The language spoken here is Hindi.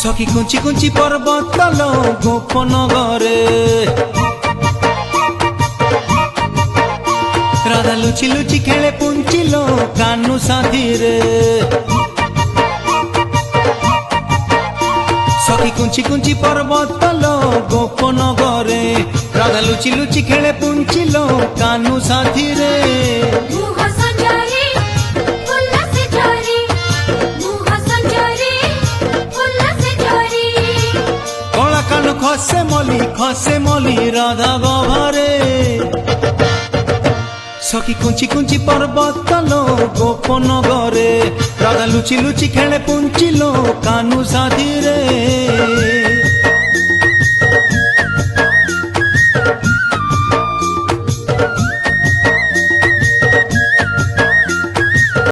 सखी कुंची कुंची पर्वत लो गोपन घरे राधा लुचि लुचि खेले पुंचिलो कानू साथी रे सखी कुंची कुंची पर्वत लो गोपन घरे राधा लुचि लुचि खेले पुंचिलो कानू साथी रे खसे मली राधा गभारे सखी कुंची कुंची पर्वत लो गोपन घरे राधा लुचि लुचि खेले पुंचिलो कानू साथी रे।